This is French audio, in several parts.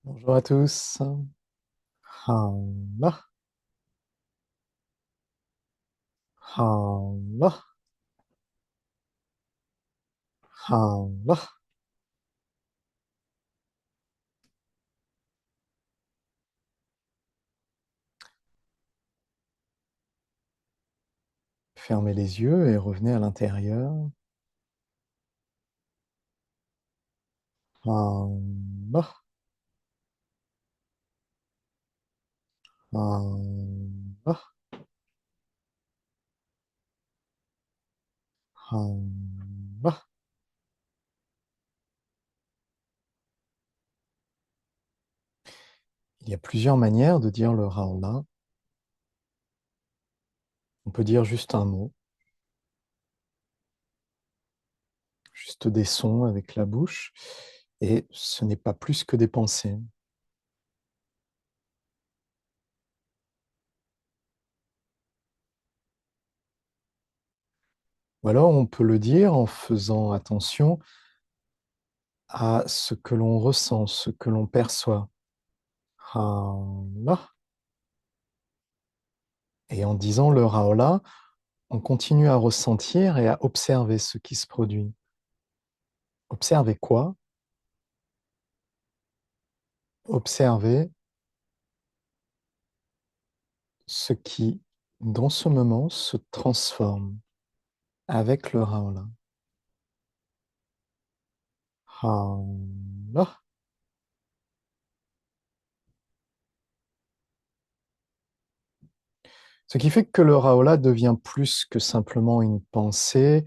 Bonjour à tous. Allah, Allah, Allah. Fermez les yeux et revenez à l'intérieur. Allah, Allah, Allah. Il y a plusieurs manières de dire le Raoula. On peut dire juste un mot, juste des sons avec la bouche, et ce n'est pas plus que des pensées. Ou alors on peut le dire en faisant attention à ce que l'on ressent, ce que l'on perçoit. Allah. Et en disant le Raoula, on continue à ressentir et à observer ce qui se produit. Observer quoi? Observer ce qui, dans ce moment, se transforme avec le Raoula. Raoula. Ce qui fait que le Raoula devient plus que simplement une pensée,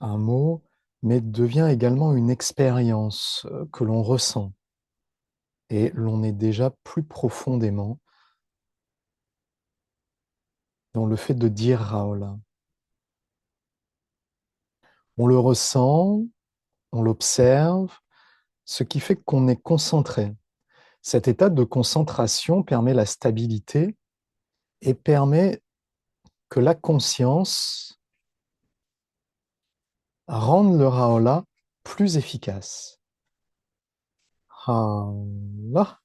un mot, mais devient également une expérience que l'on ressent. Et l'on est déjà plus profondément dans le fait de dire Raoula. On le ressent, on l'observe, ce qui fait qu'on est concentré. Cet état de concentration permet la stabilité et permet que la conscience rende le Raola plus efficace. Raola.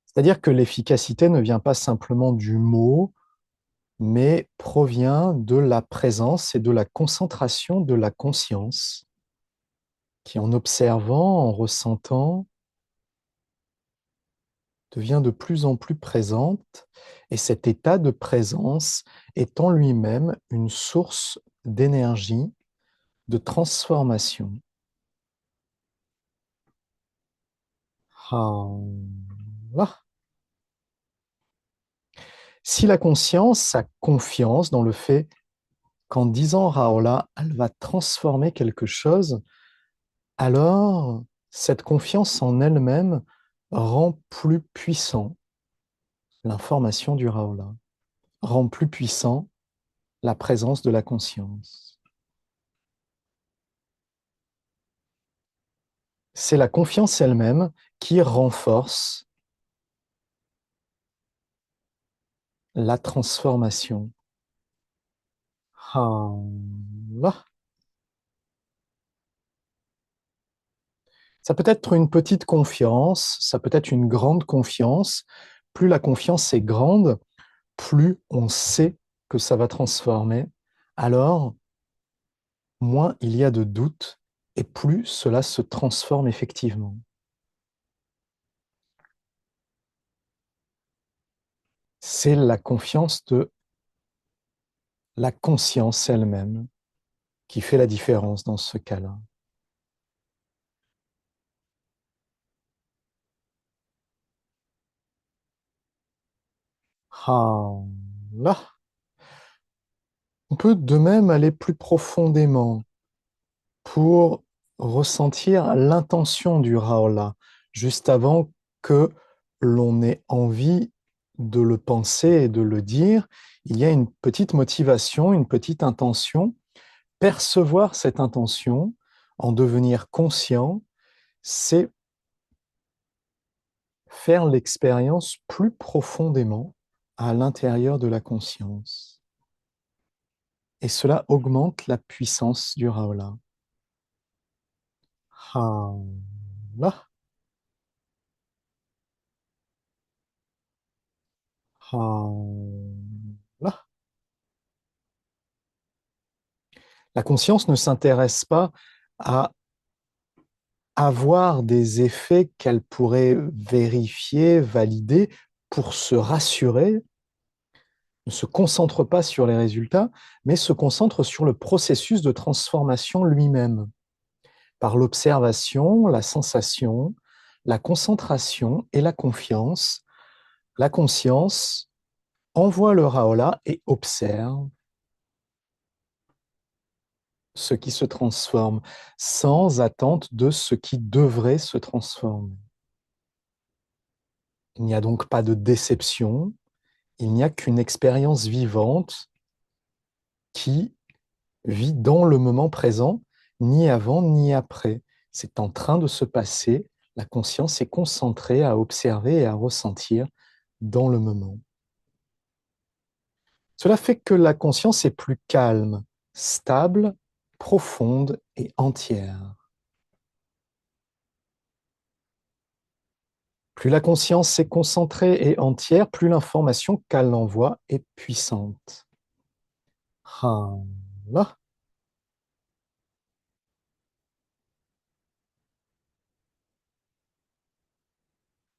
C'est-à-dire que l'efficacité ne vient pas simplement du mot, mais provient de la présence et de la concentration de la conscience qui, en observant, en ressentant, devient de plus en plus présente, et cet état de présence est en lui-même une source d'énergie, de transformation. Allah. Si la conscience a confiance dans le fait qu'en disant Raola, elle va transformer quelque chose, alors cette confiance en elle-même rend plus puissant l'information du Raola, rend plus puissant la présence de la conscience. C'est la confiance elle-même qui renforce la transformation. Allah. Ça peut être une petite confiance, ça peut être une grande confiance. Plus la confiance est grande, plus on sait que ça va transformer, alors moins il y a de doute et plus cela se transforme effectivement. C'est la confiance de la conscience elle-même qui fait la différence dans ce cas-là. Allah. On peut de même aller plus profondément pour ressentir l'intention du Raola, juste avant que l'on ait envie de le penser et de le dire. Il y a une petite motivation, une petite intention. Percevoir cette intention, en devenir conscient, c'est faire l'expérience plus profondément à l'intérieur de la conscience. Et cela augmente la puissance du Raola. Ha, là, ha, là. La conscience ne s'intéresse pas à avoir des effets qu'elle pourrait vérifier, valider pour se rassurer, ne se concentre pas sur les résultats, mais se concentre sur le processus de transformation lui-même, par l'observation, la sensation, la concentration et la confiance. La conscience envoie le Raola et observe ce qui se transforme, sans attente de ce qui devrait se transformer. Il n'y a donc pas de déception, il n'y a qu'une expérience vivante qui vit dans le moment présent, ni avant ni après. C'est en train de se passer, la conscience est concentrée à observer et à ressentir dans le moment. Cela fait que la conscience est plus calme, stable, profonde et entière. Plus la conscience est concentrée et entière, plus l'information qu'elle envoie est puissante. Ah, là.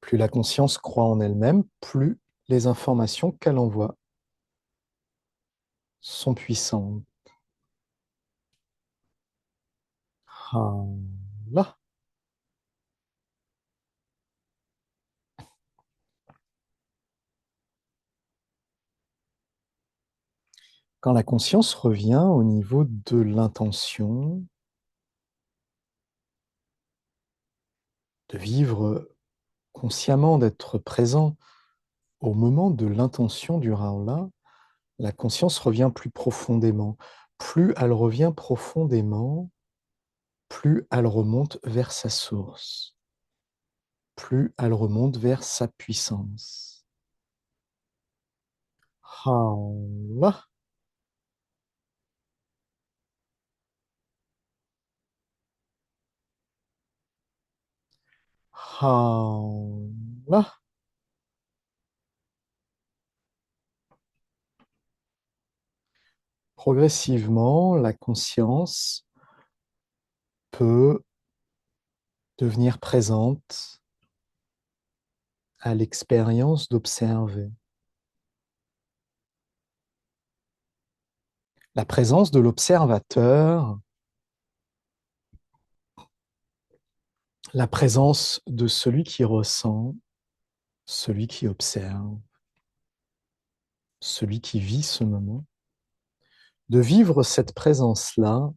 Plus la conscience croit en elle-même, plus les informations qu'elle envoie sont puissantes. Ah, là. Quand la conscience revient au niveau de l'intention, de vivre consciemment, d'être présent au moment de l'intention du Raola, la conscience revient plus profondément. Plus elle revient profondément, plus elle remonte vers sa source, plus elle remonte vers sa puissance. Raola. Raola. Progressivement, la conscience peut devenir présente à l'expérience d'observer. La présence de l'observateur, la présence de celui qui ressent, celui qui observe, celui qui vit ce moment, de vivre cette présence-là,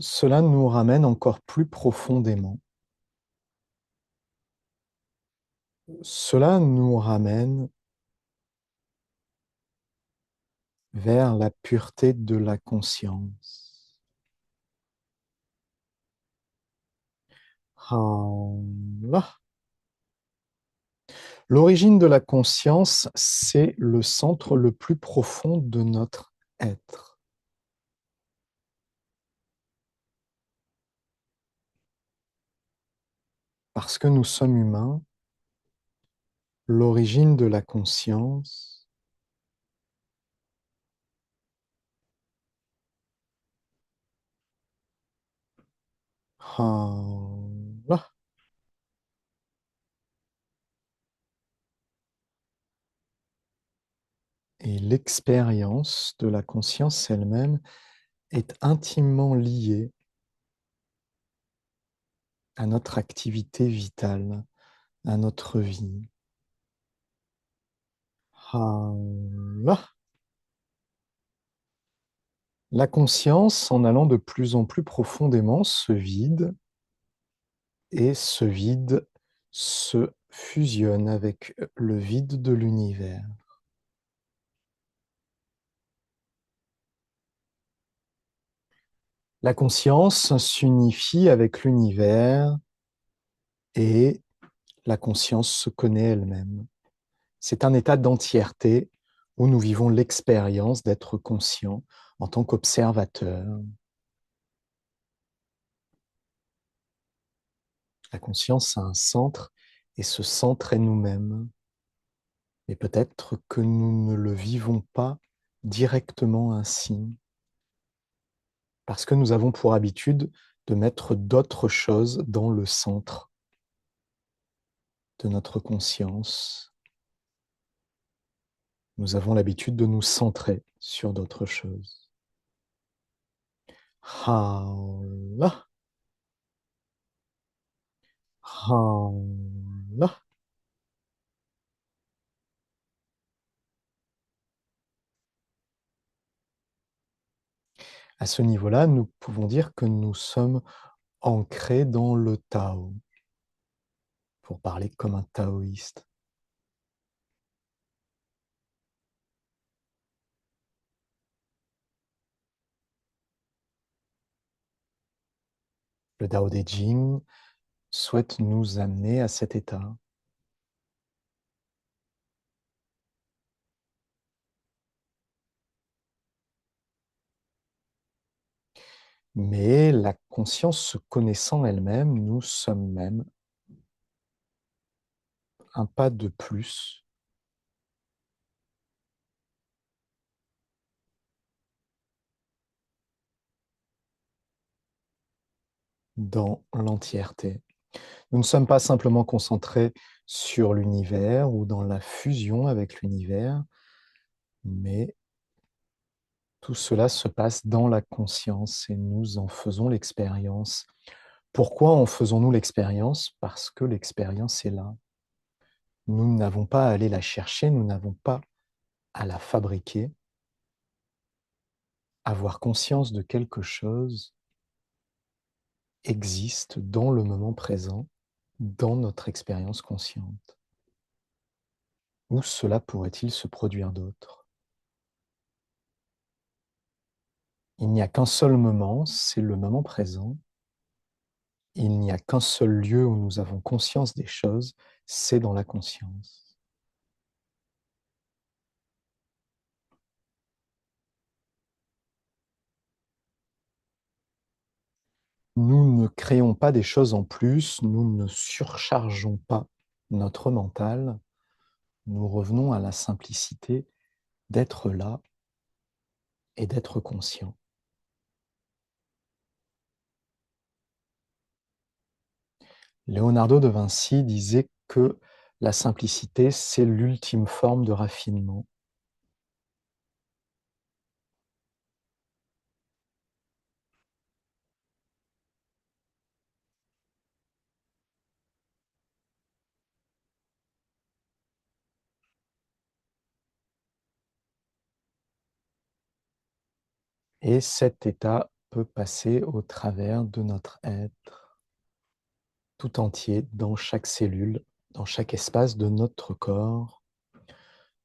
cela nous ramène encore plus profondément. Cela nous ramène vers la pureté de la conscience. Là. L'origine de la conscience, c'est le centre le plus profond de notre être. Parce que nous sommes humains, l'origine de la conscience, là, et l'expérience de la conscience elle-même est intimement liée à notre activité vitale, à notre vie. Là. La conscience, en allant de plus en plus profondément, se vide et ce vide se fusionne avec le vide de l'univers. La conscience s'unifie avec l'univers et la conscience se connaît elle-même. C'est un état d'entièreté où nous vivons l'expérience d'être conscient en tant qu'observateur. La conscience a un centre et ce centre est nous-mêmes. Et peut-être que nous ne le vivons pas directement ainsi, parce que nous avons pour habitude de mettre d'autres choses dans le centre de notre conscience. Nous avons l'habitude de nous centrer sur d'autres choses. Ha-la, ha-la. À ce niveau-là, nous pouvons dire que nous sommes ancrés dans le Tao, pour parler comme un taoïste. Le Tao Te Ching souhaite nous amener à cet état. Mais la conscience se connaissant elle-même, nous sommes même un pas de plus dans l'entièreté. Nous ne sommes pas simplement concentrés sur l'univers ou dans la fusion avec l'univers, mais tout cela se passe dans la conscience et nous en faisons l'expérience. Pourquoi en faisons-nous l'expérience? Parce que l'expérience est là. Nous n'avons pas à aller la chercher, nous n'avons pas à la fabriquer. Avoir conscience de quelque chose existe dans le moment présent, dans notre expérience consciente. Où cela pourrait-il se produire d'autre? Il n'y a qu'un seul moment, c'est le moment présent. Il n'y a qu'un seul lieu où nous avons conscience des choses, c'est dans la conscience. Nous ne créons pas des choses en plus, nous ne surchargeons pas notre mental, nous revenons à la simplicité d'être là et d'être conscient. Leonardo de Vinci disait que la simplicité, c'est l'ultime forme de raffinement. Et cet état peut passer au travers de notre être tout entier, dans chaque cellule, dans chaque espace de notre corps,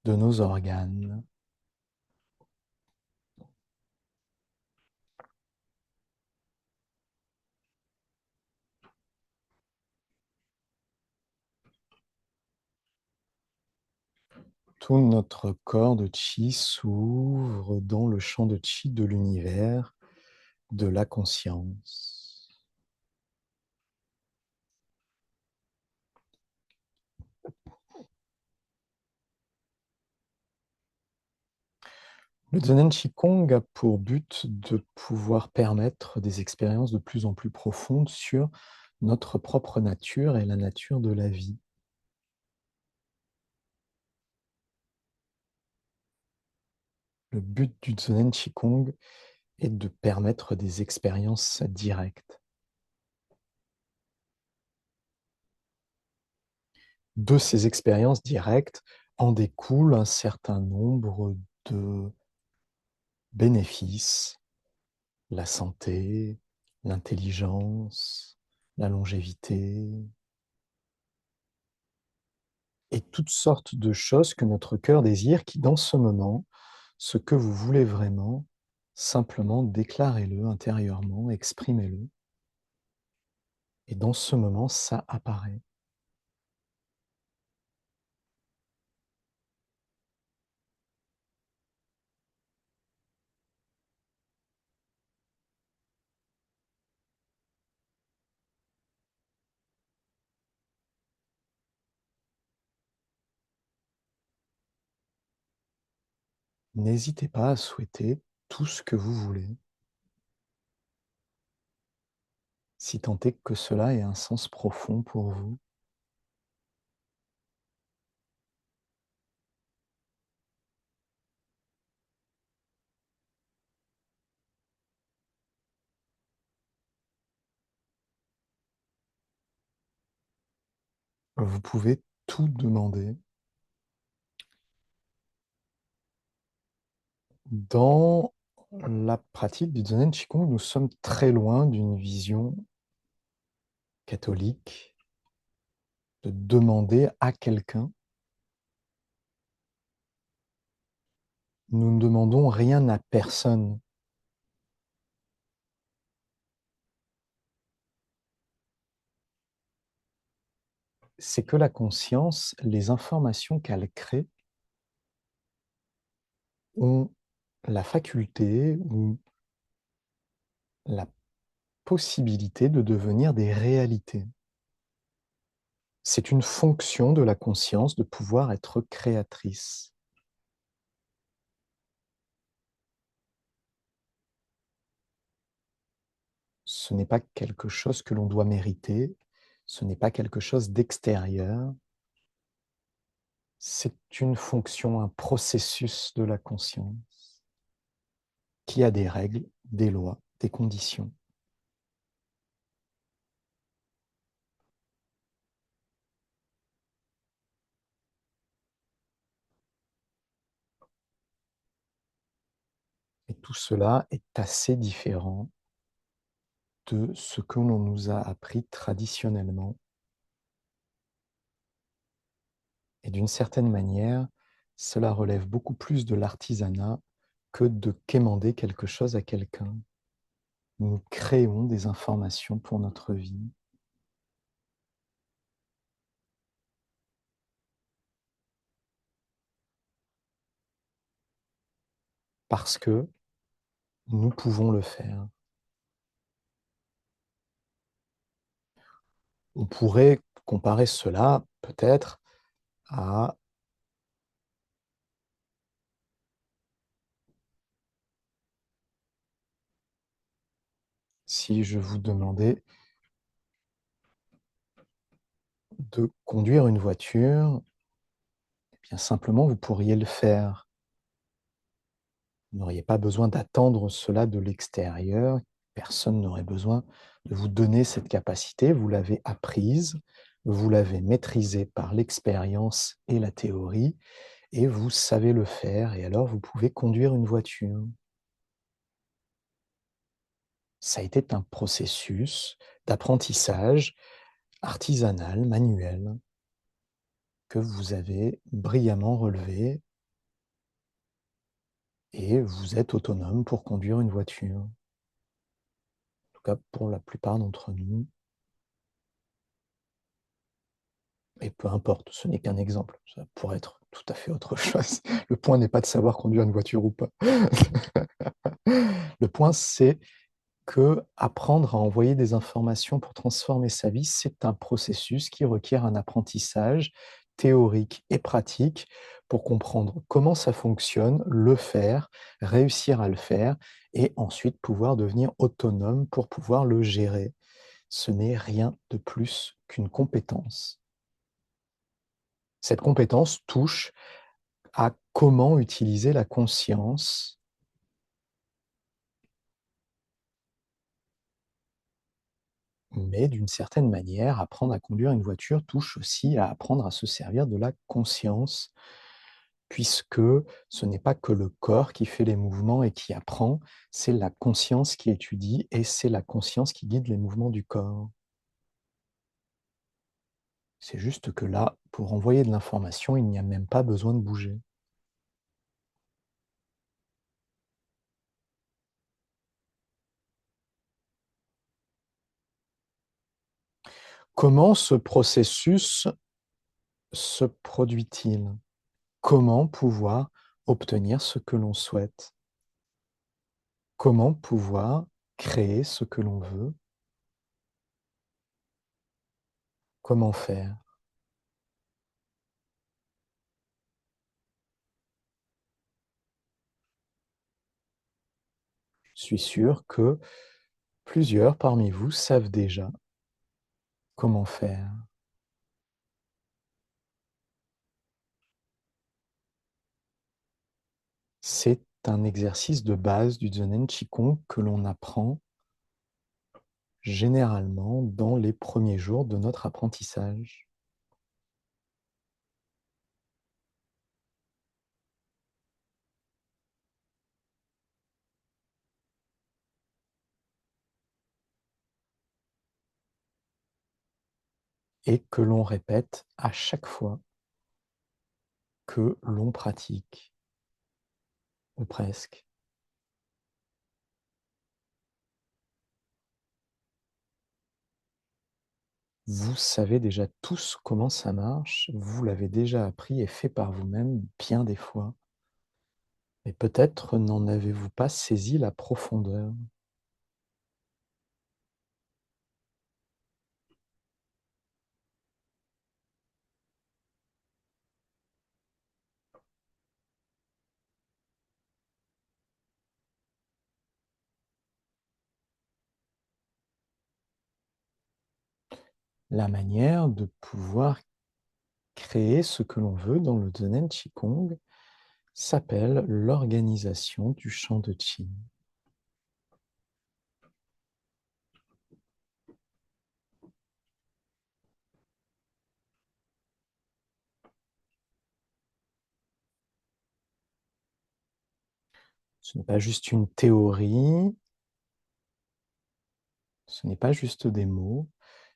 de nos organes. Tout notre corps de chi s'ouvre dans le champ de chi de l'univers, de la conscience. Le Zen Qigong a pour but de pouvoir permettre des expériences de plus en plus profondes sur notre propre nature et la nature de la vie. Le but du Zen Qigong est de permettre des expériences directes. De ces expériences directes en découle un certain nombre de bénéfices, la santé, l'intelligence, la longévité, et toutes sortes de choses que notre cœur désire, qui dans ce moment, ce que vous voulez vraiment, simplement déclarez-le intérieurement, exprimez-le, et dans ce moment, ça apparaît. N'hésitez pas à souhaiter tout ce que vous voulez, si tant est que cela ait un sens profond pour vous. Vous pouvez tout demander. Dans la pratique du Zen Qigong, nous sommes très loin d'une vision catholique de demander à quelqu'un. Nous ne demandons rien à personne. C'est que la conscience, les informations qu'elle crée ont la faculté ou la possibilité de devenir des réalités. C'est une fonction de la conscience de pouvoir être créatrice. Ce n'est pas quelque chose que l'on doit mériter, ce n'est pas quelque chose d'extérieur, c'est une fonction, un processus de la conscience qui a des règles, des lois, des conditions. Et tout cela est assez différent de ce que l'on nous a appris traditionnellement. Et d'une certaine manière, cela relève beaucoup plus de l'artisanat que de quémander quelque chose à quelqu'un. Nous créons des informations pour notre vie. Parce que nous pouvons le faire. On pourrait comparer cela peut-être à si je vous demandais de conduire une voiture, eh bien simplement vous pourriez le faire. Vous n'auriez pas besoin d'attendre cela de l'extérieur. Personne n'aurait besoin de vous donner cette capacité. Vous l'avez apprise, vous l'avez maîtrisée par l'expérience et la théorie, et vous savez le faire, et alors vous pouvez conduire une voiture. Ça a été un processus d'apprentissage artisanal, manuel, que vous avez brillamment relevé, et vous êtes autonome pour conduire une voiture. En tout cas, pour la plupart d'entre nous. Et peu importe, ce n'est qu'un exemple. Ça pourrait être tout à fait autre chose. Le point n'est pas de savoir conduire une voiture ou pas. Le point, c'est que apprendre à envoyer des informations pour transformer sa vie, c'est un processus qui requiert un apprentissage théorique et pratique pour comprendre comment ça fonctionne, le faire, réussir à le faire et ensuite pouvoir devenir autonome pour pouvoir le gérer. Ce n'est rien de plus qu'une compétence. Cette compétence touche à comment utiliser la conscience, mais d'une certaine manière, apprendre à conduire une voiture touche aussi à apprendre à se servir de la conscience, puisque ce n'est pas que le corps qui fait les mouvements et qui apprend, c'est la conscience qui étudie et c'est la conscience qui guide les mouvements du corps. C'est juste que là, pour envoyer de l'information, il n'y a même pas besoin de bouger. Comment ce processus se produit-il? Comment pouvoir obtenir ce que l'on souhaite? Comment pouvoir créer ce que l'on veut? Comment faire? Je suis sûr que plusieurs parmi vous savent déjà comment faire. C'est un exercice de base du Zen Qigong que l'on apprend généralement dans les premiers jours de notre apprentissage. Et que l'on répète à chaque fois que l'on pratique, ou presque. Vous savez déjà tous comment ça marche, vous l'avez déjà appris et fait par vous-même bien des fois, mais peut-être n'en avez-vous pas saisi la profondeur. La manière de pouvoir créer ce que l'on veut dans le Zen Qigong s'appelle l'organisation du champ de Qi. Ce n'est pas juste une théorie, ce n'est pas juste des mots,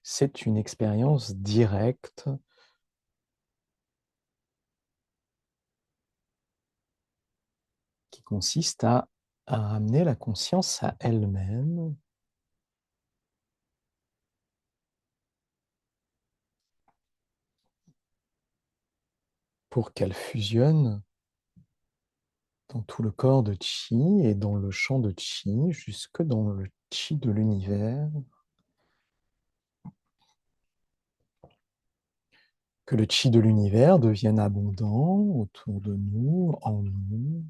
c'est une expérience directe qui consiste à ramener la conscience à elle-même pour qu'elle fusionne dans tout le corps de Qi et dans le champ de Qi, jusque dans le Qi de l'univers, que le Qi de l'univers devienne abondant autour de nous, en nous,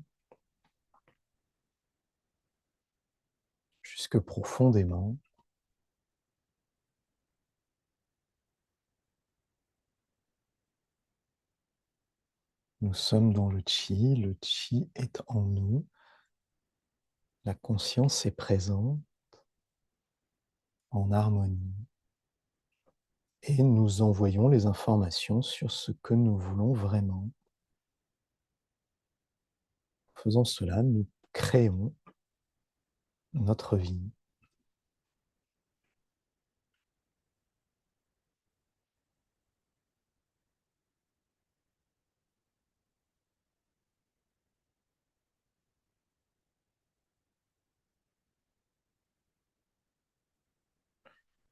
jusque profondément. Nous sommes dans le Qi est en nous, la conscience est présente, en harmonie, et nous envoyons les informations sur ce que nous voulons vraiment. En faisant cela, nous créons notre vie.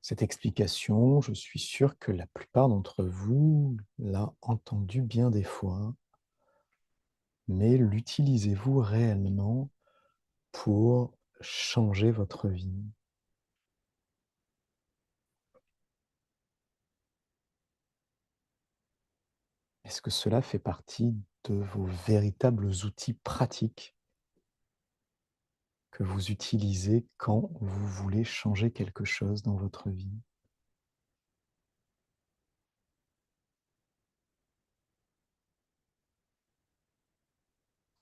Cette explication, je suis sûr que la plupart d'entre vous l'a entendue bien des fois, mais l'utilisez-vous réellement pour changer votre vie? Est-ce que cela fait partie de vos véritables outils pratiques que vous utilisez quand vous voulez changer quelque chose dans votre vie?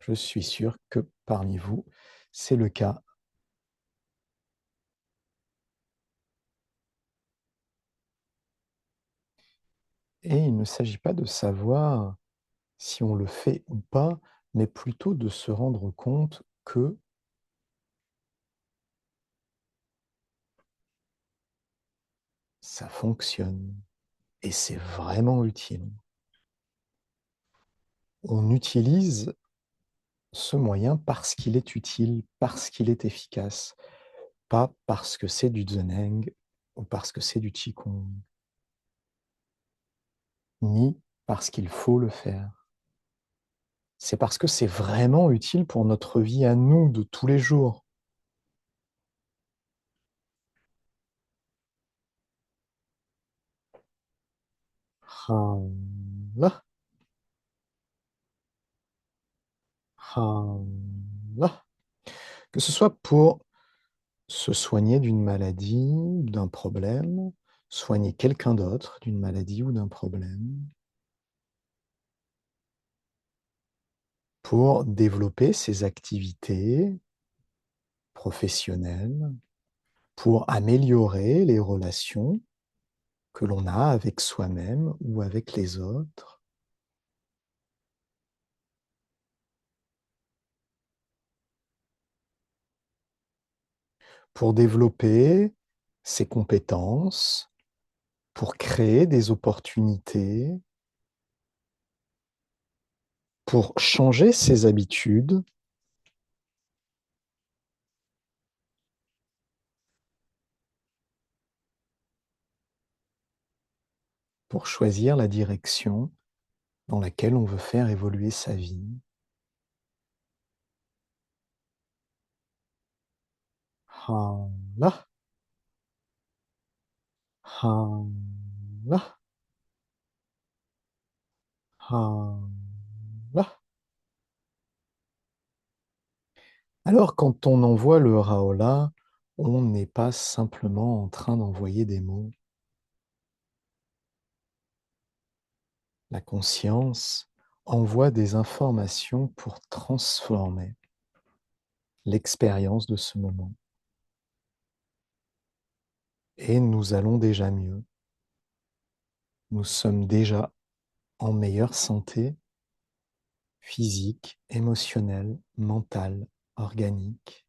Je suis sûr que parmi vous, c'est le cas. Et il ne s'agit pas de savoir si on le fait ou pas, mais plutôt de se rendre compte que ça fonctionne et c'est vraiment utile. On utilise ce moyen parce qu'il est utile, parce qu'il est efficace, pas parce que c'est du Zheneng ou parce que c'est du Qigong, ni parce qu'il faut le faire. C'est parce que c'est vraiment utile pour notre vie à nous de tous les jours. Allah, Allah. Que ce soit pour se soigner d'une maladie, d'un problème, soigner quelqu'un d'autre d'une maladie ou d'un problème, pour développer ses activités professionnelles, pour améliorer les relations que l'on a avec soi-même ou avec les autres, pour développer ses compétences, pour créer des opportunités, pour changer ses habitudes, pour choisir la direction dans laquelle on veut faire évoluer sa vie. Ha, ha, ha. Alors, quand on envoie le Raola, on n'est pas simplement en train d'envoyer des mots. La conscience envoie des informations pour transformer l'expérience de ce moment. Et nous allons déjà mieux. Nous sommes déjà en meilleure santé physique, émotionnelle, mentale, organique.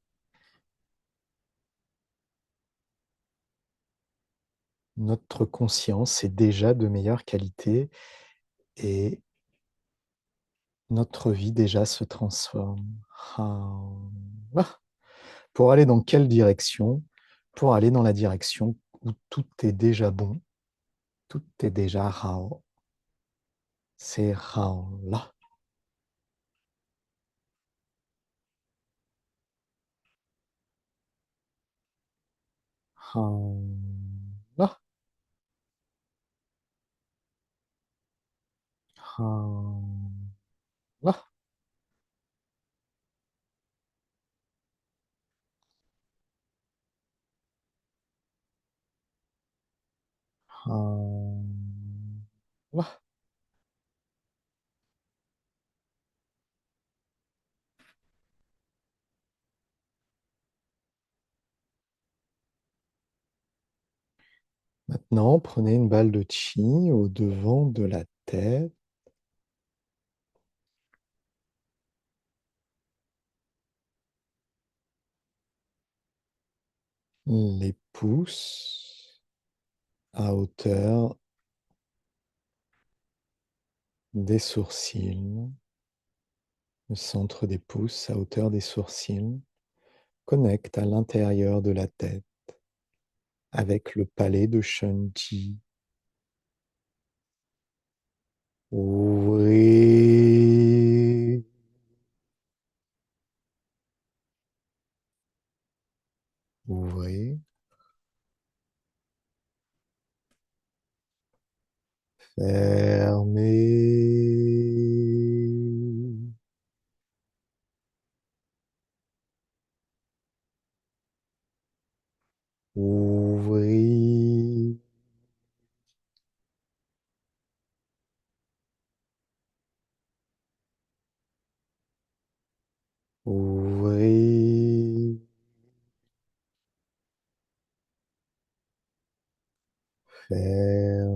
Notre conscience est déjà de meilleure qualité et notre vie déjà se transforme. Ah. Pour aller dans quelle direction? Pour aller dans la direction où tout est déjà bon, tout est déjà Rao. C'est Rao là. Rao là. Rao là. Rao là. Maintenant, prenez une balle de chi au devant de la tête. Les pouces à hauteur des sourcils, le centre des pouces à hauteur des sourcils, connecte à l'intérieur de la tête avec le palais de Shunji. Ouvrez, ouvrez, fermez, ouvrez, ouvrez, fermez.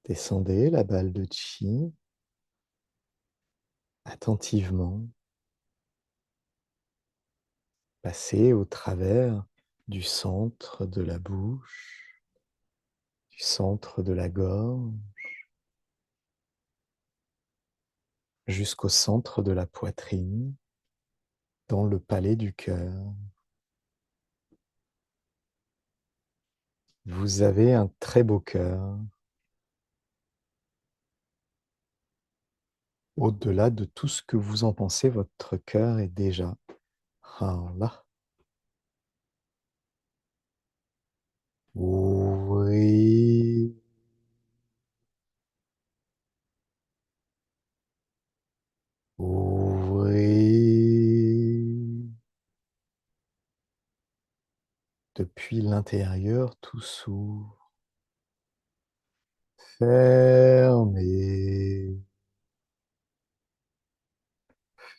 Descendez la balle de chi attentivement. Passez au travers du centre de la bouche, du centre de la gorge, jusqu'au centre de la poitrine, dans le palais du cœur. Vous avez un très beau cœur. Au-delà de tout ce que vous en pensez, votre cœur est déjà là. Ouvrez, ouvrez, Depuis l'intérieur, tout s'ouvre. Fermez,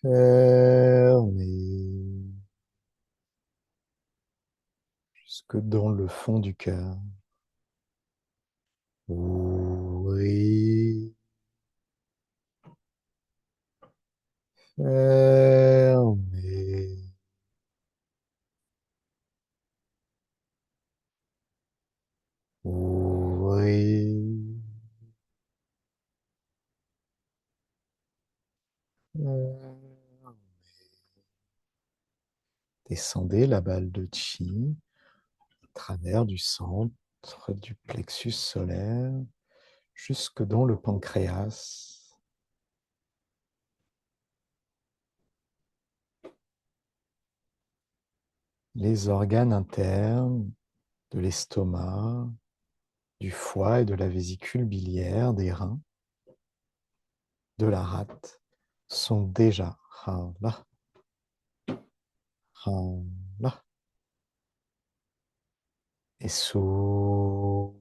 fermez, jusque dans le fond du cœur. Ouvrez, fermez, ouvrez, fermez. Descendez la balle de chi à travers du centre du plexus solaire jusque dans le pancréas, les organes internes de l'estomac, du foie et de la vésicule biliaire, des reins, de la rate, sont déjà là, là, et sous.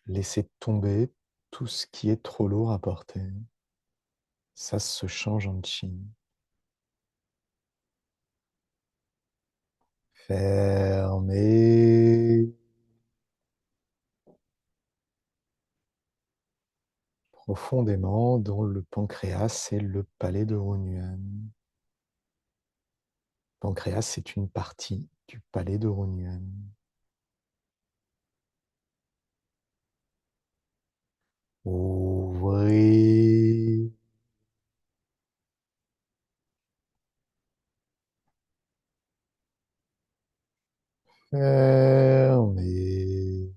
Laissez tomber tout ce qui est trop lourd à porter. Ça se change en chi. Fermez profondément dans le pancréas et le palais de Hunyuan. Le pancréas, c'est une partie du palais de Hunyuan. Ouvrez. Fermez.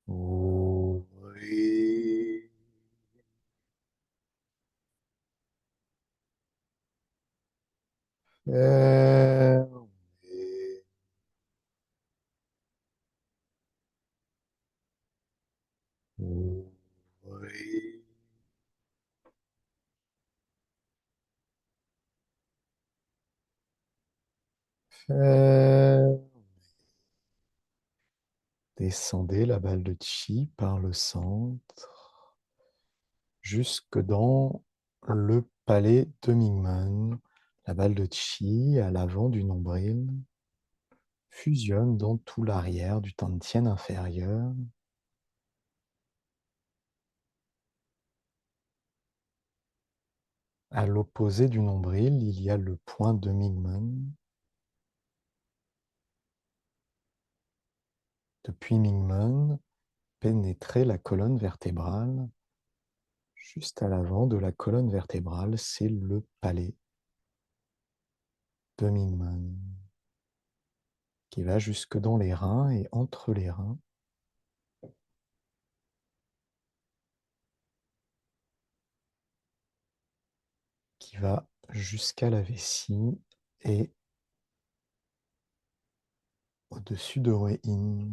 Ouvrez. Fermez. Ouvrez. Fermez. Descendez la balle de chi par le centre jusque dans le palais de Mingmen. La balle de chi à l'avant du nombril fusionne dans tout l'arrière du tantien inférieur. À l'opposé du nombril, il y a le point de Mingmen. Depuis Mingmen, pénétrer la colonne vertébrale. Juste à l'avant de la colonne vertébrale, c'est le palais de Mingmen qui va jusque dans les reins et entre les reins. Qui va jusqu'à la vessie et au-dessus de Wei-In.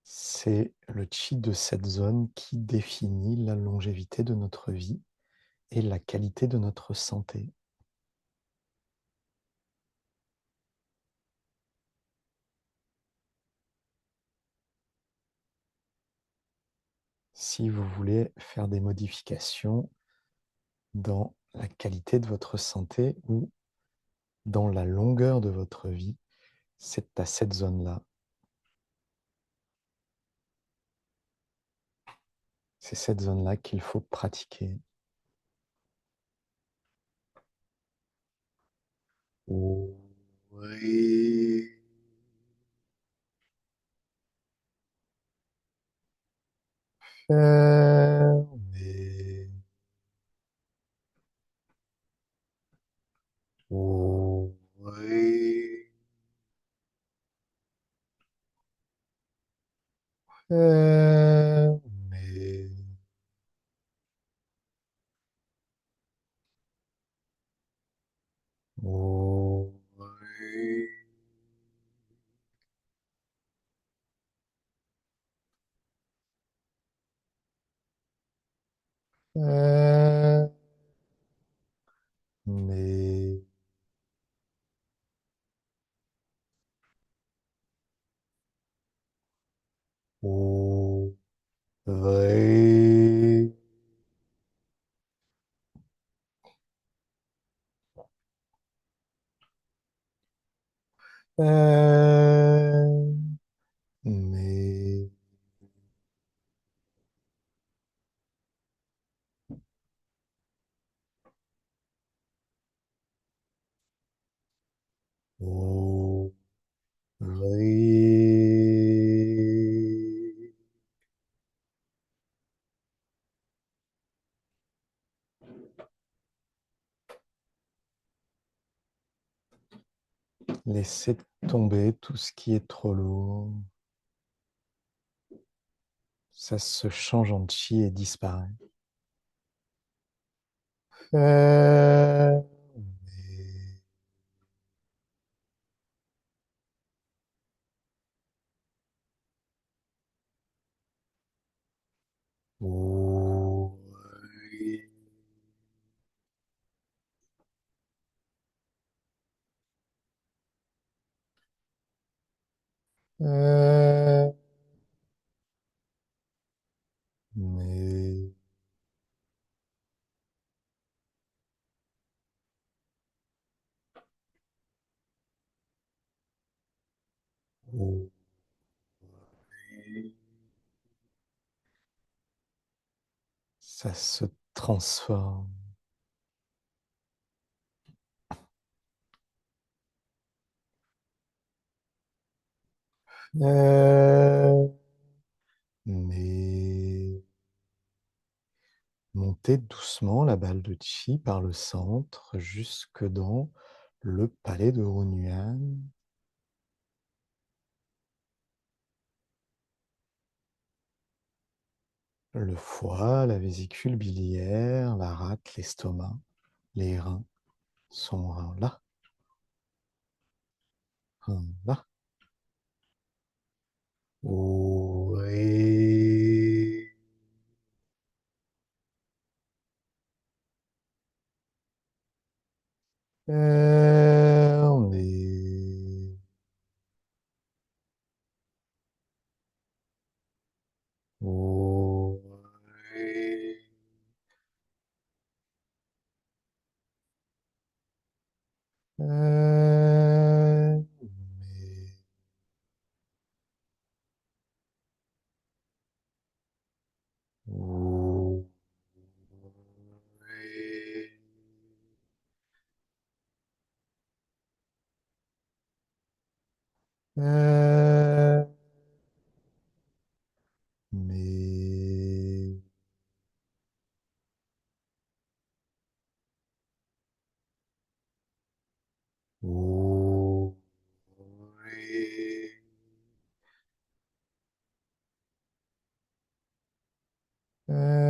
C'est le chi de cette zone qui définit la longévité de notre vie et la qualité de notre santé. Si vous voulez faire des modifications dans la qualité de votre santé ou dans la longueur de votre vie, c'est à cette zone-là. C'est cette zone-là qu'il faut pratiquer. Oui. Fermez. Ouvrez. Fermez. Ouvrez. Euh, mais... Oh, laissez tomber tout ce qui est trop lourd. Ça se change en chi et disparaît. Fermez. Ouvrez. Fermez. Ouvrez. Ça se transforme. Fermez. Montez doucement la balle de chi par le centre jusque dans le palais de Hunyuan, le foie, la vésicule biliaire, la rate, l'estomac, les reins sont là, là. Ouvrez. Fermez. Ouvrez. Fermez. Ouvrez. Mais ouvrez.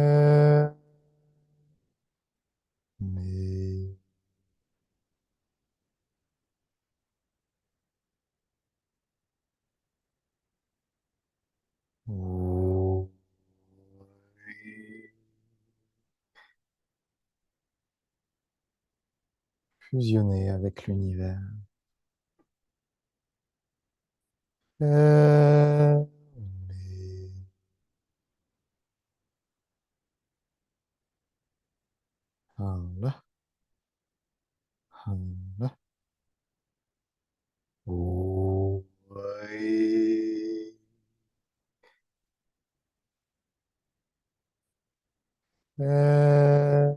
Mais ouvrez. Fusionner avec l'univers. Mais là, là. Ouvrez. Fermez.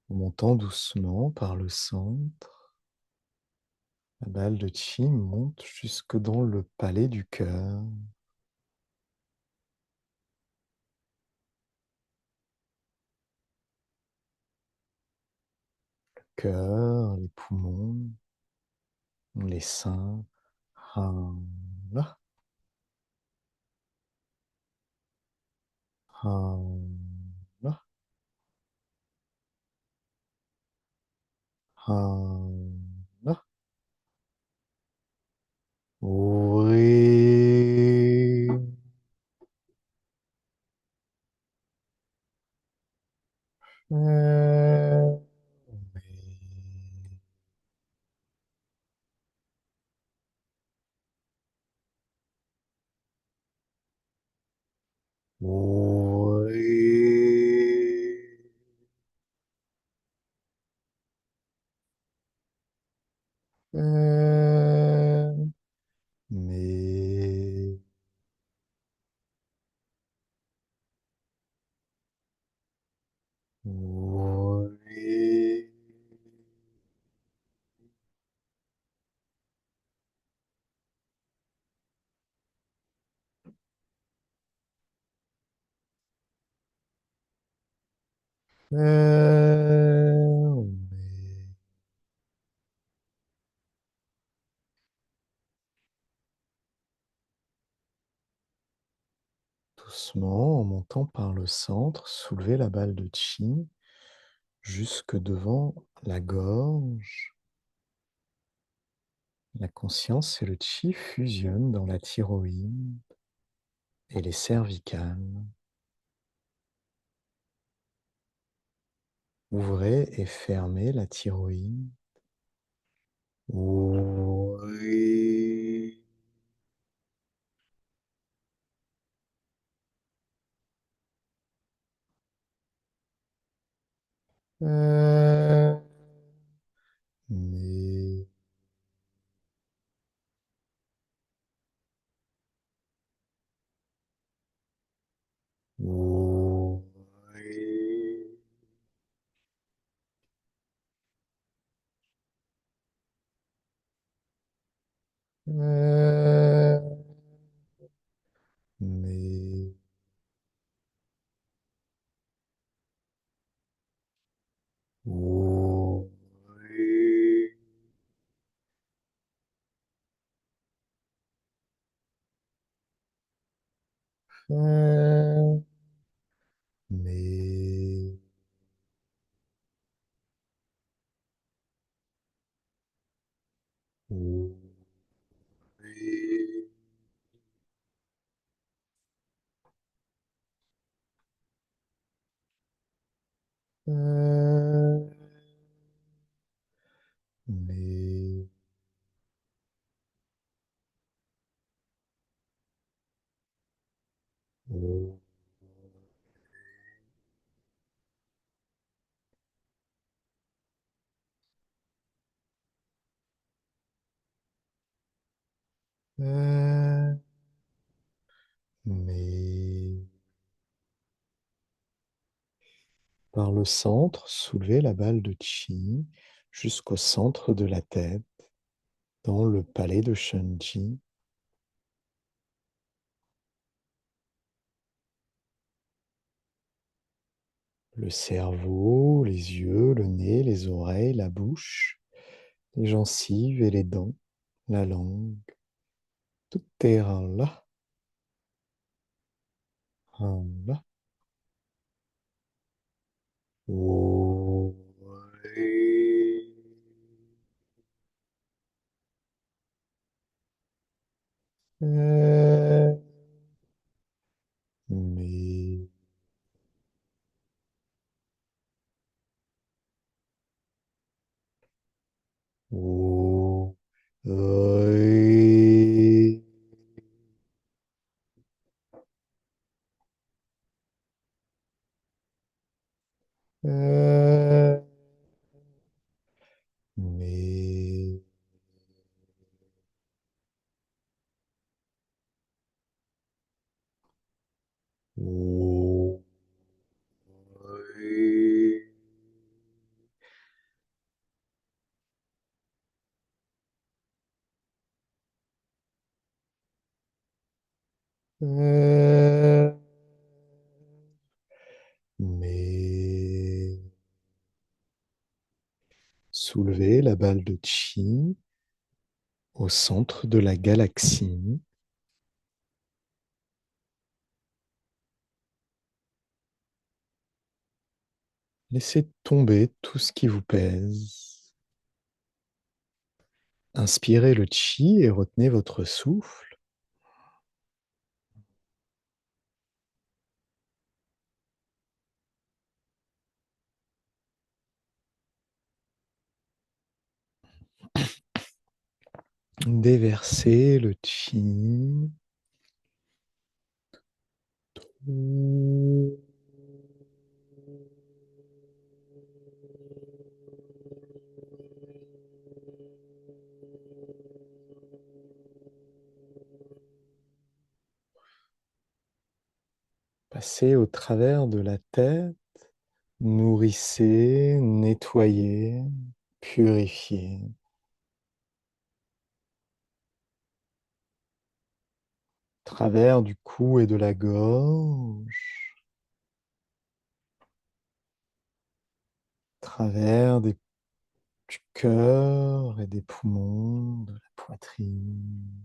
Montant doucement par le centre, la balle de chi monte jusque dans le palais du cœur. Cœur, les poumons, les seins. Là, là, là. Ouvrez. Fermez. Ouvrez. Fermez. Doucement, en montant par le centre, soulevez la balle de chi jusque devant la gorge. La conscience et le chi fusionnent dans la thyroïde et les cervicales. Ouvrez et fermez la thyroïde. Oui. Mais oui. Mais oui. Mais oui. Mais oui. Mais par le centre, soulevez la balle de chi jusqu'au centre de la tête, dans le palais de Shenji. Le cerveau, les yeux, le nez, les oreilles, la bouche, les gencives et les dents, la langue. Tout est là, là. Oh, oui. Mais oh, oui. Mais oh, oui. Mais soulevez la balle de chi au centre de la galaxie. Laissez tomber tout ce qui vous pèse. Inspirez le chi et retenez votre souffle. Déversez le chi. Passez au travers de la tête. Nourrissez, nettoyez, purifiez. Travers du cou et de la gorge. travers du cœur et des poumons, de la poitrine,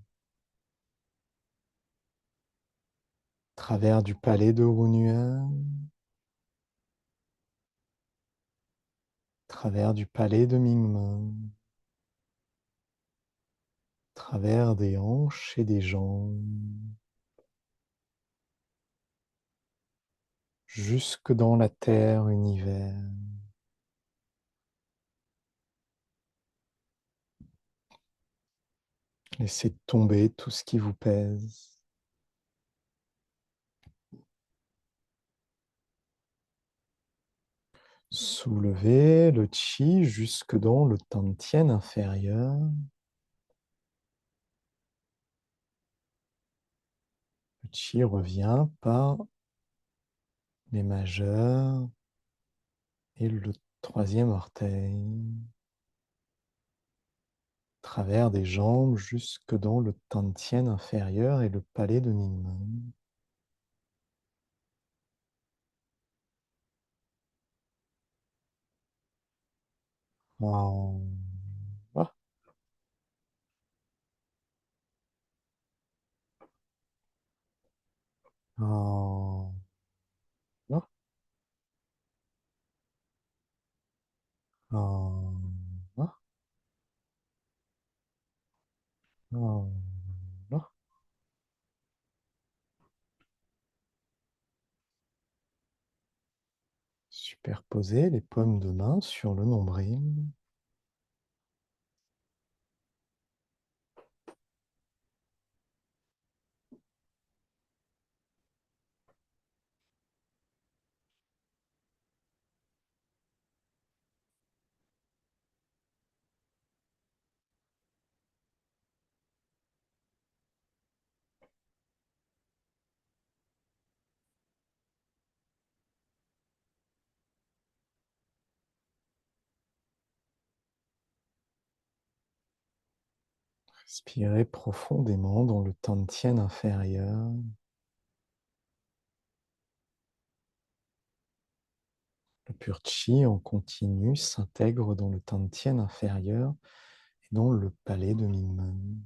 travers du palais de Runhuan, travers du palais de Mingmen, travers des hanches et des jambes, jusque dans la terre univers. Laissez tomber tout ce qui vous pèse. Soulevez le chi jusque dans le tantien inférieur. Le chi revient par les majeurs et le troisième orteil, travers des jambes jusque dans le tantien inférieur et le palais de Mingmen. En bas, en bas, en bas, en bas. Superposez les paumes de main sur le nombril. Respirez profondément dans le tantien inférieur. Le pur chi en continu s'intègre dans le tantien inférieur et dans le palais de Mingmen.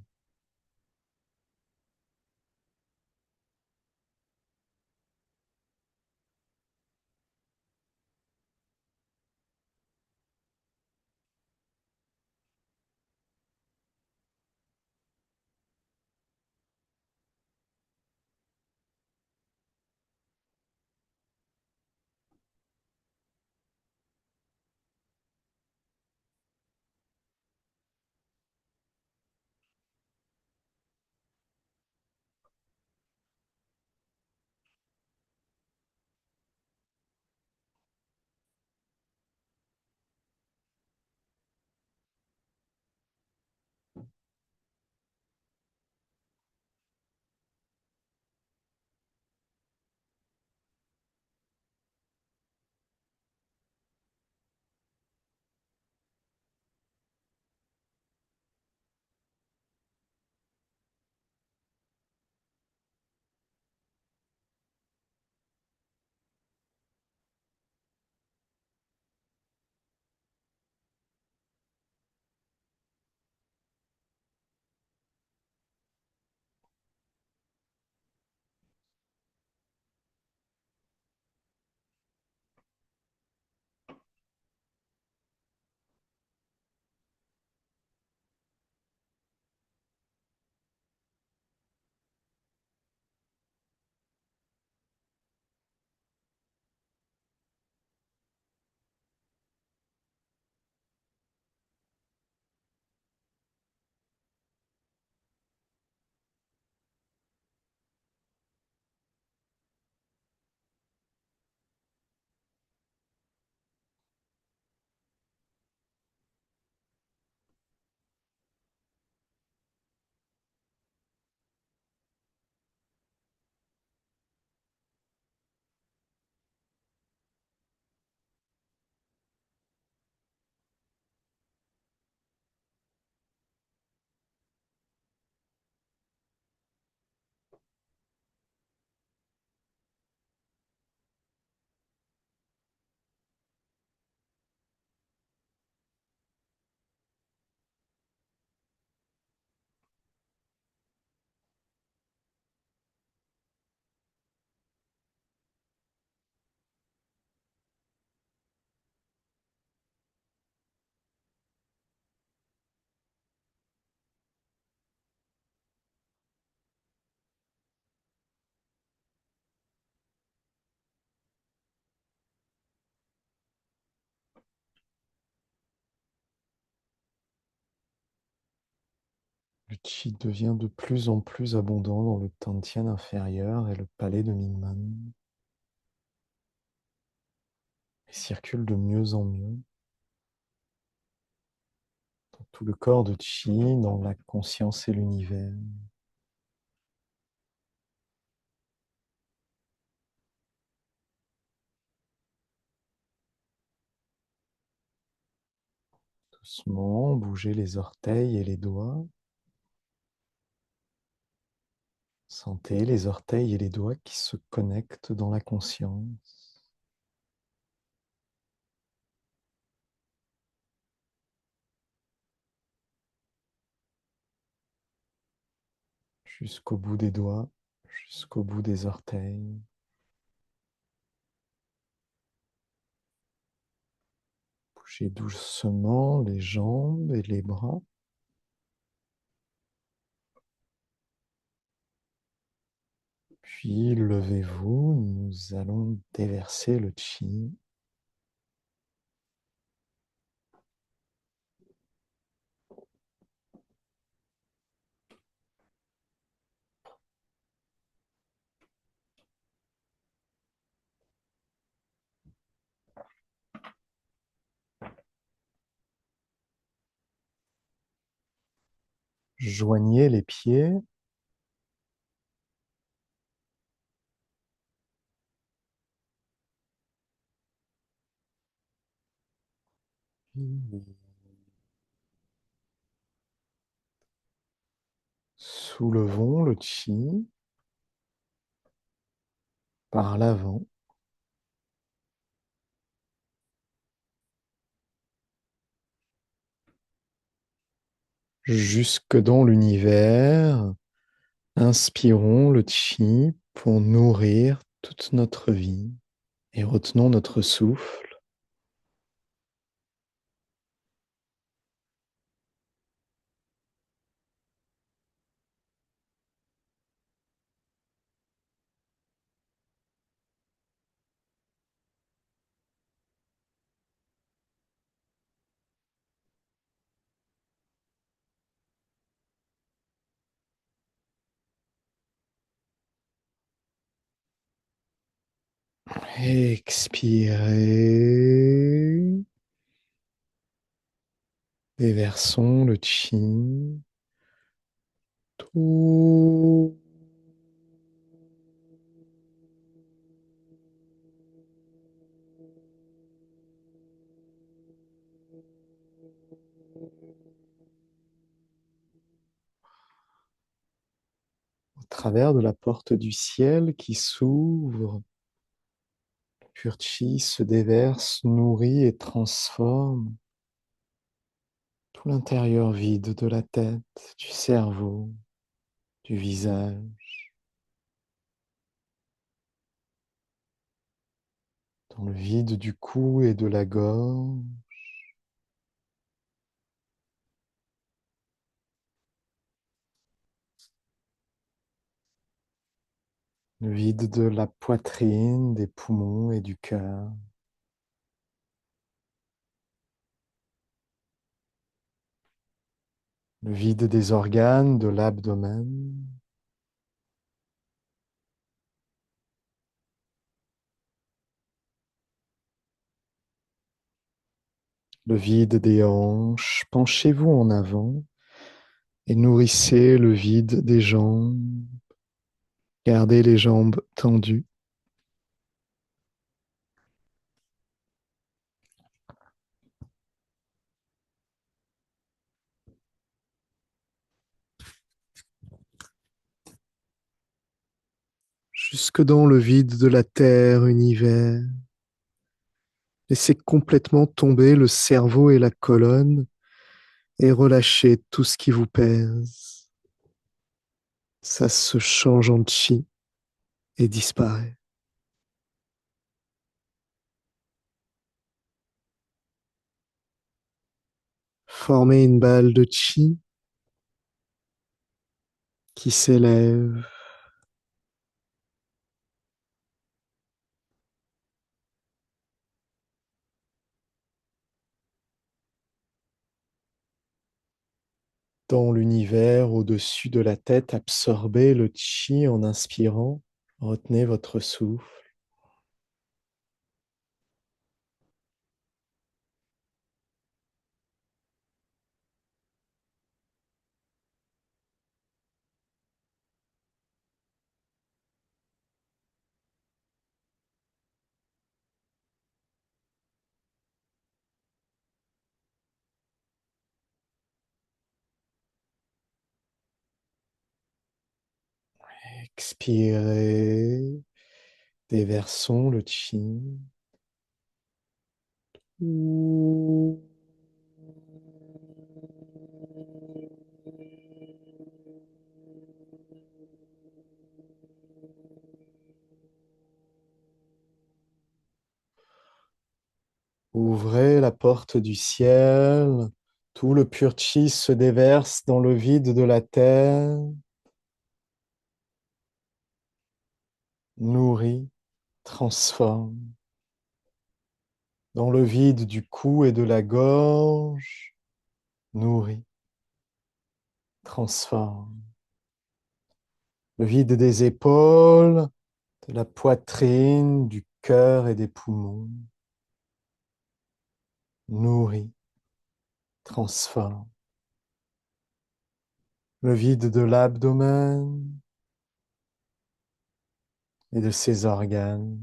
chi devient de plus en plus abondant dans le Tantien inférieur et le palais de Mingmen. Il circule de mieux en mieux dans tout le corps de chi, dans la conscience et l'univers. Doucement, bougez les orteils et les doigts. Sentez les orteils et les doigts qui se connectent dans la conscience. Jusqu'au bout des doigts, jusqu'au bout des orteils. Bougez doucement les jambes et les bras. Puis levez-vous, nous allons déverser le chi. Joignez les pieds. Soulevons le chi par l'avant. Jusque dans l'univers. Inspirons le chi pour nourrir toute notre vie et retenons notre souffle. Expirez. Déversons le chi. Tout. Au travers de la porte du ciel qui s'ouvre, le pur chi se déverse, nourrit et transforme tout l'intérieur vide de la tête, du cerveau, du visage, dans le vide du cou et de la gorge, le vide de la poitrine, des poumons et du cœur, le vide des organes, de l'abdomen, le vide des hanches. Penchez-vous en avant et nourrissez le vide des jambes. Gardez les jambes tendues. Jusque dans le vide de la terre, univers. Laissez complètement tomber le cerveau et la colonne et relâchez tout ce qui vous pèse. Ça se change en chi et disparaît. Formez une balle de chi qui s'élève. dans l'univers au-dessus de la tête. Absorbez le chi en inspirant. Retenez votre souffle. Expirez. Déversons le chi. Ouvrez la porte du ciel. Tout le pur chi se déverse dans le vide de la terre. Nourrit, transforme. Dans le vide du cou et de la gorge. Nourrit, transforme. Le vide des épaules, de la poitrine, du cœur et des poumons. Nourrit, transforme. Le vide de l'abdomen et de ses organes.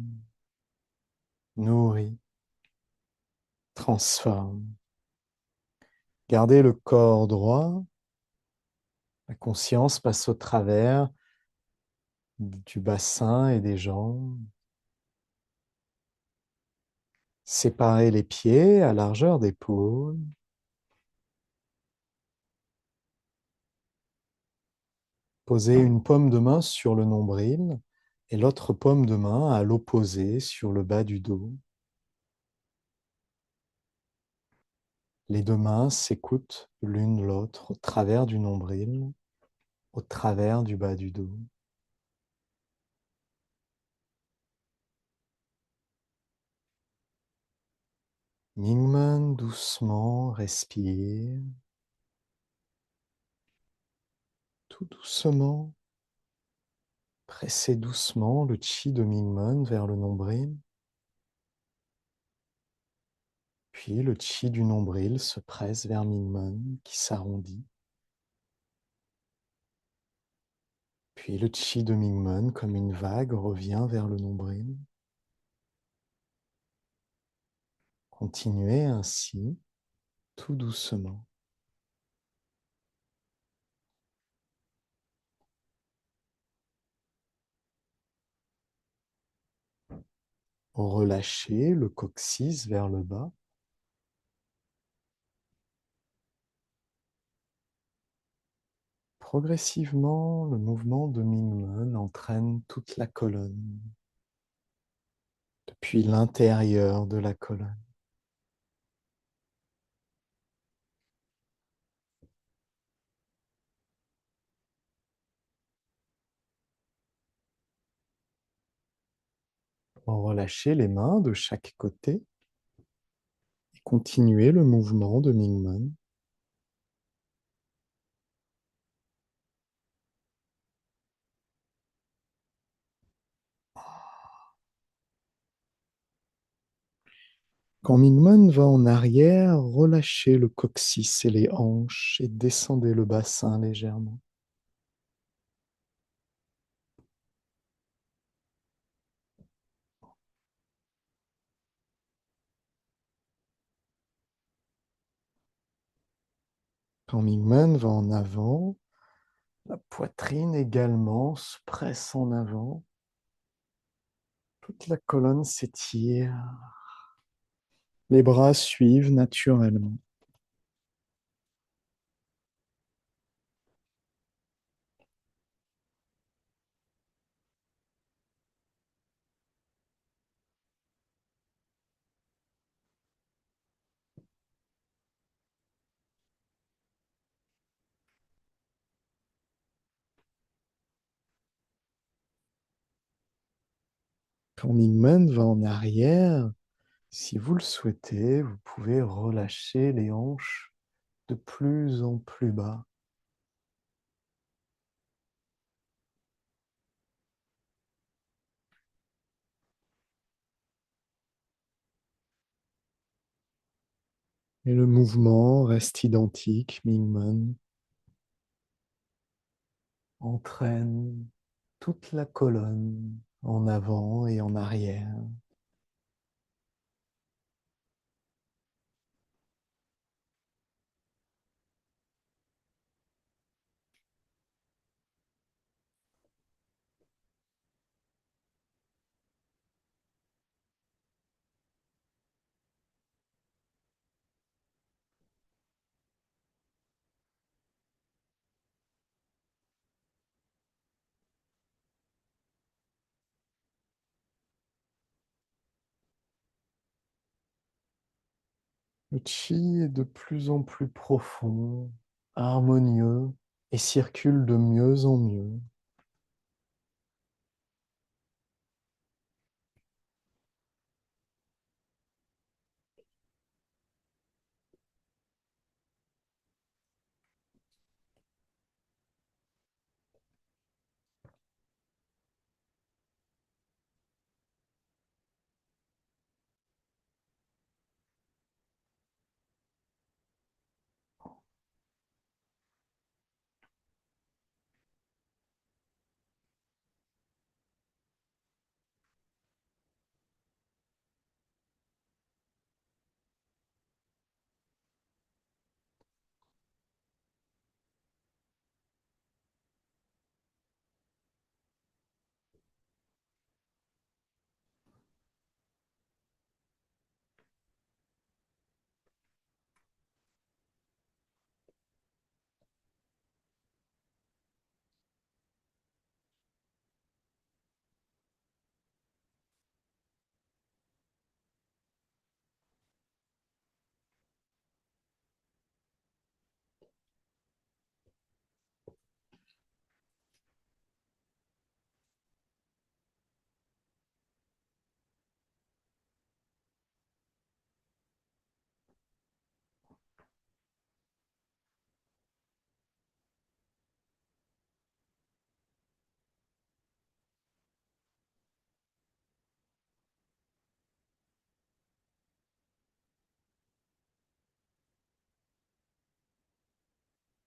Nourrit, transforme. Gardez le corps droit. La conscience passe au travers du bassin et des jambes. Séparez les pieds à largeur d'épaule. Posez une paume de main sur le nombril et l'autre paume de main à l'opposé sur le bas du dos. Les deux mains s'écoutent l'une l'autre au travers du nombril, au travers du bas du dos. Mingmen doucement respire. Tout doucement, pressez doucement le chi de Mingmen vers le nombril. Puis le chi du nombril se presse vers Mingmen qui s'arrondit. Puis le chi de Mingmen, comme une vague, revient vers le nombril. Continuez ainsi, tout doucement. Relâchez le coccyx vers le bas. Progressivement, le mouvement de Mingmen entraîne toute la colonne, depuis l'intérieur de la colonne. Relâchez les mains de chaque côté et continuez le mouvement de Mingmen. Quand Mingmen va en arrière, relâchez le coccyx et les hanches et descendez le bassin légèrement. Quand Mingmen va en avant, la poitrine également se presse en avant. Toute la colonne s'étire. Les bras suivent naturellement. Quand Mingmen va en arrière, si vous le souhaitez, vous pouvez relâcher les hanches de plus en plus bas. Et le mouvement reste identique, Mingman. Entraîne toute la colonne en avant et en arrière. Le chi est de plus en plus profond, harmonieux et circule de mieux en mieux.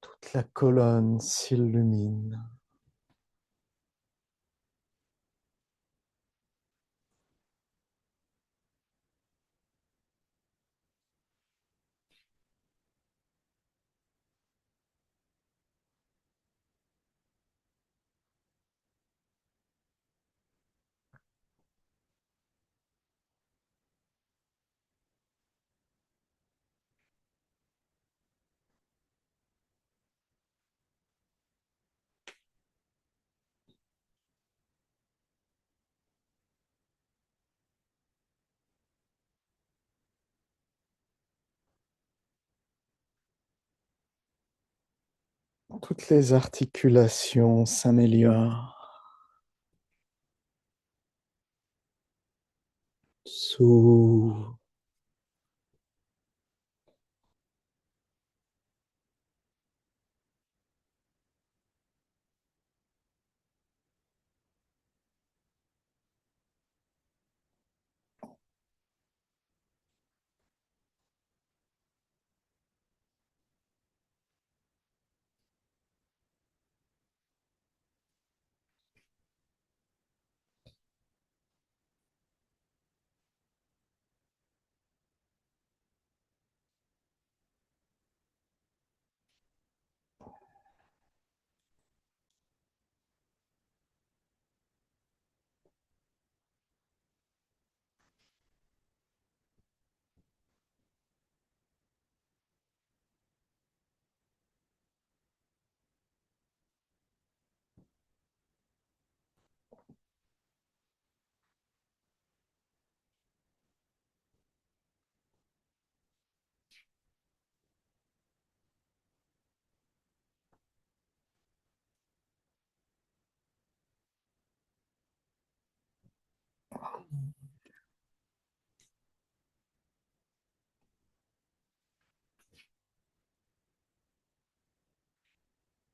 Toute la colonne s'illumine. Toutes les articulations s'améliorent. S'ouvrent.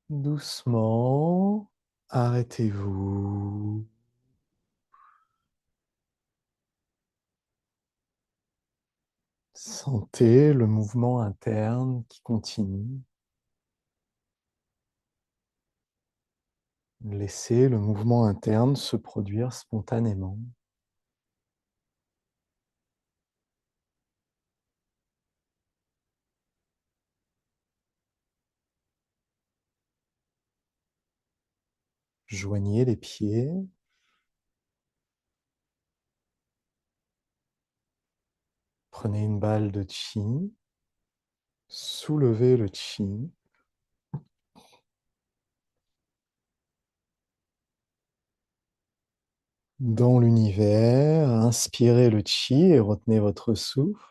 Doucement, arrêtez-vous. Sentez le mouvement interne qui continue. Laissez le mouvement interne se produire spontanément. Joignez les pieds. Prenez une balle de chi. Soulevez le chi. Dans l'univers, inspirez le chi et retenez votre souffle.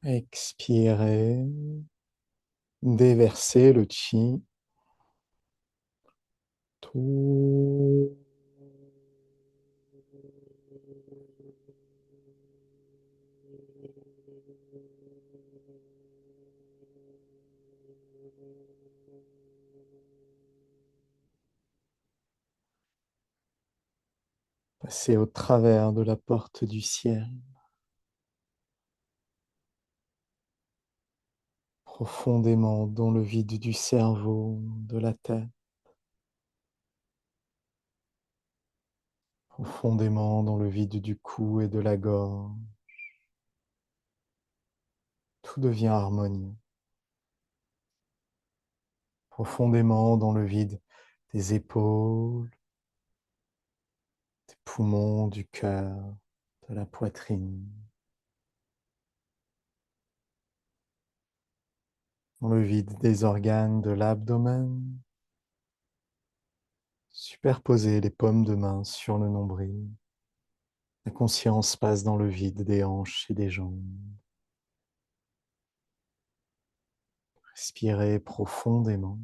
Expirez. Déversez le chi. Tout. Passez au travers de la porte du ciel, profondément dans le vide du cerveau, de la tête, profondément dans le vide du cou et de la gorge. Tout devient harmonieux, profondément dans le vide des épaules, des poumons, du cœur, de la poitrine, dans le vide des organes de l'abdomen. Superposez les paumes de main sur le nombril. La conscience passe dans le vide des hanches et des jambes. Respirez profondément.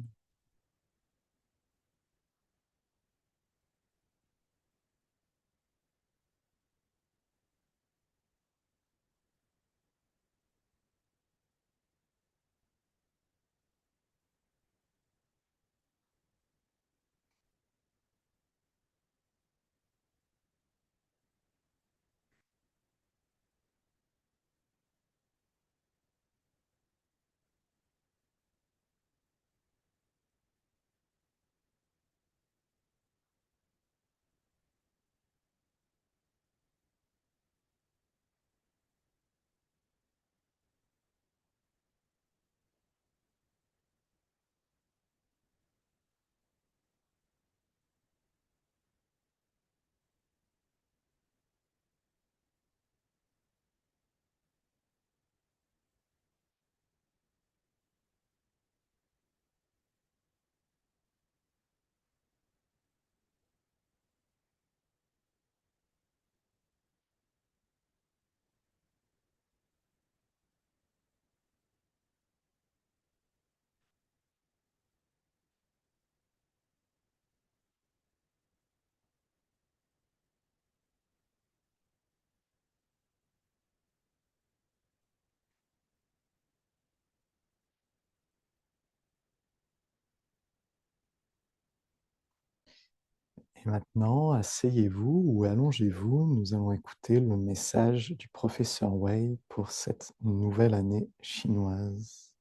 Et maintenant, asseyez-vous ou allongez-vous. Nous allons écouter le message du professeur Wei pour cette nouvelle année chinoise.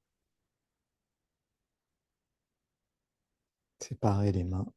Séparez les mains.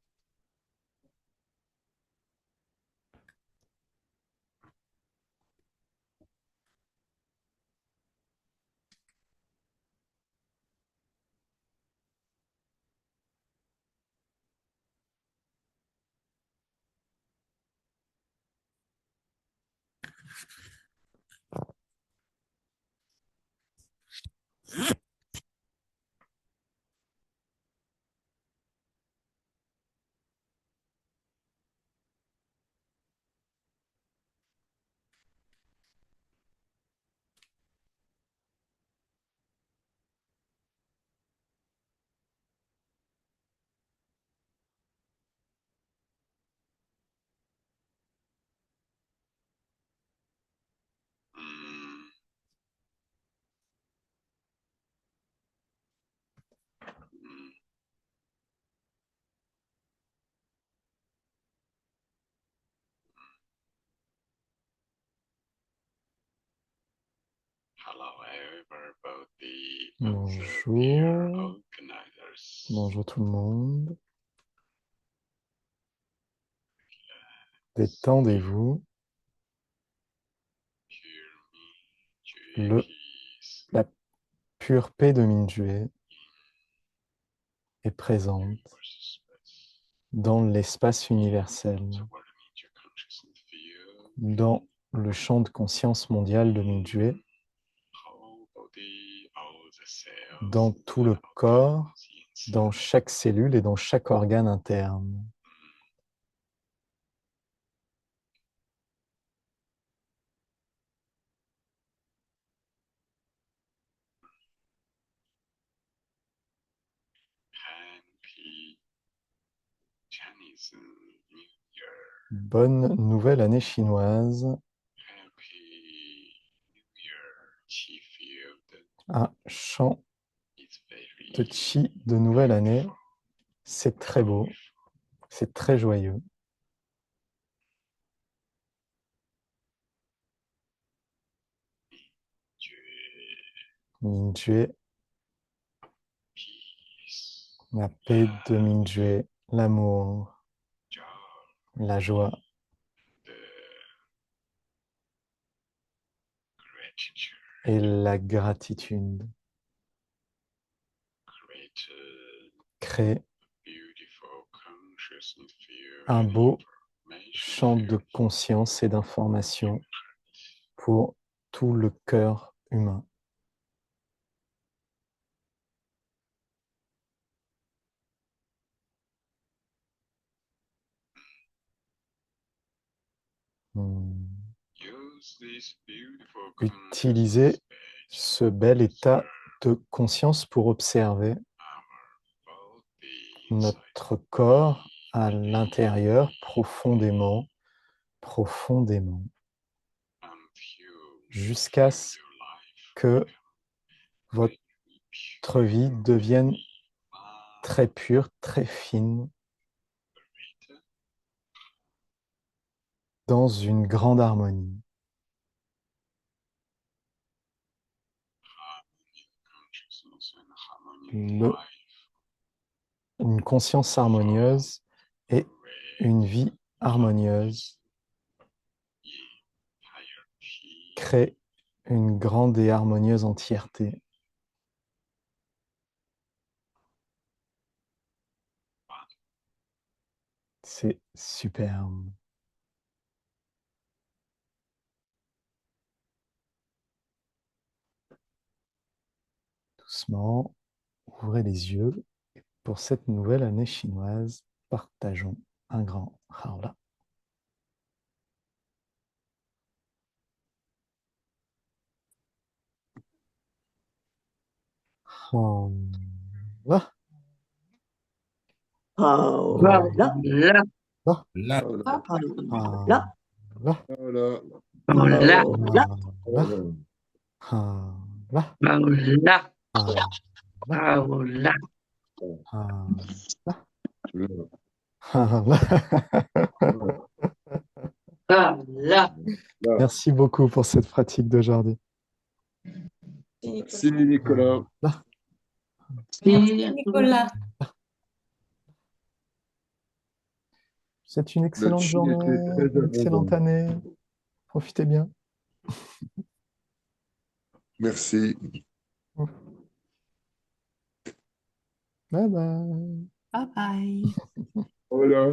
Bonjour. Bonjour tout le monde. Détendez-vous. La pure paix de Mingyue est présente dans l'espace universel, dans le champ de conscience mondial de Mingyue, dans tout le corps, dans chaque cellule et dans chaque organe interne. Bonne nouvelle année chinoise. Un chant de chi de nouvelle année. C'est très beau. C'est très joyeux. Mingyue, la paix de Mingyue, l'amour, la joie et la gratitude créent un beau champ de conscience et d'information pour tout le cœur humain. Utilisez ce bel état de conscience pour observer notre corps à l'intérieur profondément, profondément, jusqu'à ce que votre vie devienne très pure, très fine, dans une grande harmonie. Une conscience harmonieuse et une vie harmonieuse créent une grande et harmonieuse entièreté. C'est superbe. Doucement, ouvrez les yeux. Pour cette nouvelle année chinoise, partageons un grand Haola. Haola. Haola. Là. Haola. Haola. Haola. Haola. Haola. Haola. Haola. Haola. Haola. Merci beaucoup pour cette pratique d'aujourd'hui. Merci Nicolas. Merci Nicolas. C'est une excellente journée, une excellente année. Profitez bien. Merci. Bye bye. Bye bye. Voilà.